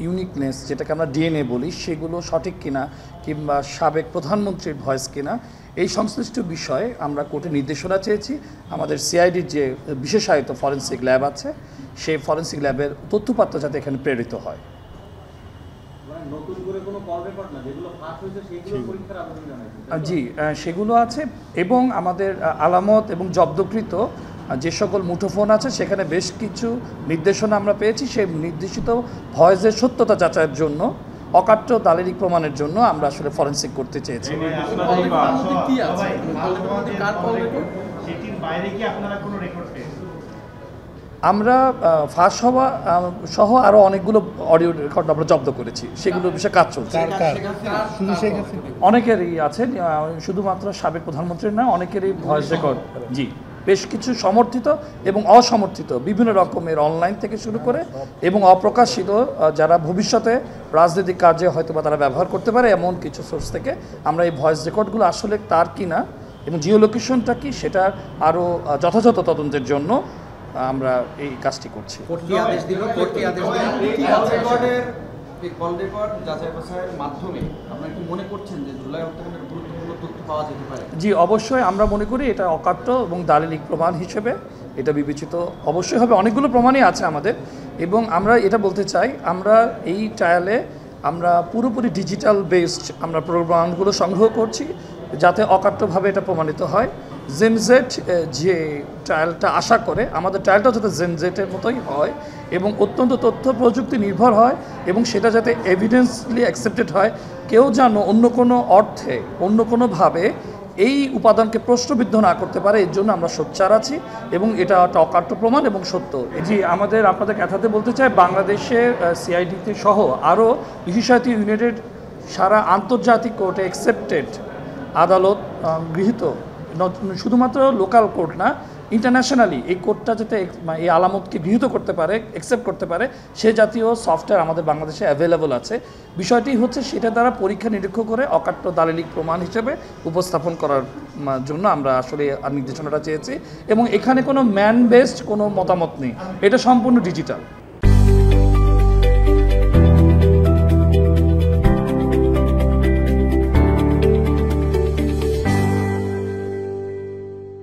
Uniqueness, যেটাকে আমরা DNA বলি, সেগুলো সঠিক কিনা কিংবা সাবেক প্রধানমন্ত্রীর ভয়েস কিনা, এই সংশ্লিষ্ট বিষয়ে আমরা কোর্টে নির্দেশনা চেয়েছি। আমাদের সিআইডির যে বিশেষায়িত ফরেন্সিক ল্যাব আছে, সেই ফরেন্সিক ল্যাবের তথ্যপাত্র যাতে এখানে প্রেরিত হয়। জি, সেগুলো আছে এবং আমাদের আলামত এবং জব্দকৃত যে সকল মুঠোফোন আছে সেখানে বেশ কিছু নির্দেশনা আমরা পেয়েছি। সেই নির্দেশিত ভয়েসের সত্যতা যাচাইয়ের জন্য, অকাট্য দালিলিক প্রমাণের জন্য আমরা আসলে ফরেনসিক করতে চেয়েছি। আমরা ফাঁস হওয়া সহ আরও অনেকগুলো অডিও রেকর্ড আমরা জব্দ করেছি, সেগুলোর বিষয়ে কাজ চলছে। অনেকেরই আছে, শুধুমাত্র সাবেক প্রধানমন্ত্রীর না, অনেকেরই ভয়েস রেকর্ড। জি, বেশ কিছু সমর্থিত এবং অসমর্থিত বিভিন্ন রকমের অনলাইন থেকে শুরু করে এবং অপ্রকাশিত, যারা ভবিষ্যতে রাজনৈতিক কাজে হয়তো বা তারা ব্যবহার করতে পারে, এমন কিছু সোর্স থেকে আমরা এই ভয়েস রেকর্ডগুলো আসলে তার কিনা এবং জিও লোকেশনটা কি সেটা আরও যথাযথ তদন্তের জন্য আমরা এই কাজটি করছি। জি, অবশ্যই আমরা মনে করি এটা অকাট্য এবং দালিলিক প্রমাণ হিসেবে এটা বিবেচিত অবশ্যই হবে। অনেকগুলো প্রমাণই আছে আমাদের, এবং আমরা এটা বলতে চাই, আমরা এই ট্রায়ালে আমরা পুরোপুরি ডিজিটাল বেসড আমরা প্রমাণগুলো সংগ্রহ করছি যাতে অকাট্যভাবে এটা প্রমাণিত হয়। জেনজেট যে ট্রায়ালটা আশা করে, আমাদের ট্রায়ালটা যাতে জেনজেটের মতোই হয় এবং অত্যন্ত তথ্য প্রযুক্তি নির্ভর হয় এবং সেটা যাতে এভিডেন্সলি অ্যাকসেপ্টেড হয়। কেউ যেন অন্য কোনো অর্থে, অন্য কোনোভাবে এই উপাদানকে প্রশ্নবিদ্ধ না করতে পারে, এর জন্য আমরা সোচ্চার আছি এবং এটা একটা অকাট্য প্রমাণ এবং সত্য। জি, আপনাদের কথাতে বলতে চাই, বাংলাদেশের সিআইডিতে সহ আরও বিশেষায়িত ইউনাইটেড সারা আন্তর্জাতিক কোর্টে অ্যাকসেপ্টেড আদালত গৃহীত, শুধুমাত্র লোকাল কোর্ট না, ইন্টারন্যাশনালি এই কোর্টটা যাতে এই আলামতকে গৃহীত করতে পারে, অ্যাকসেপ্ট করতে পারে, সে জাতীয় সফটওয়্যার আমাদের বাংলাদেশে অ্যাভেলেবল আছে। বিষয়টি হচ্ছে সেটা দ্বারা পরীক্ষা নিরীক্ষা করে অকাট্য দালিলিক প্রমাণ হিসেবে উপস্থাপন করার জন্য আমরা আসলে নির্দেশনাটা চেয়েছি এবং এখানে কোনো ম্যান বেসড কোনো মতামত নেই, এটা সম্পূর্ণ ডিজিটাল।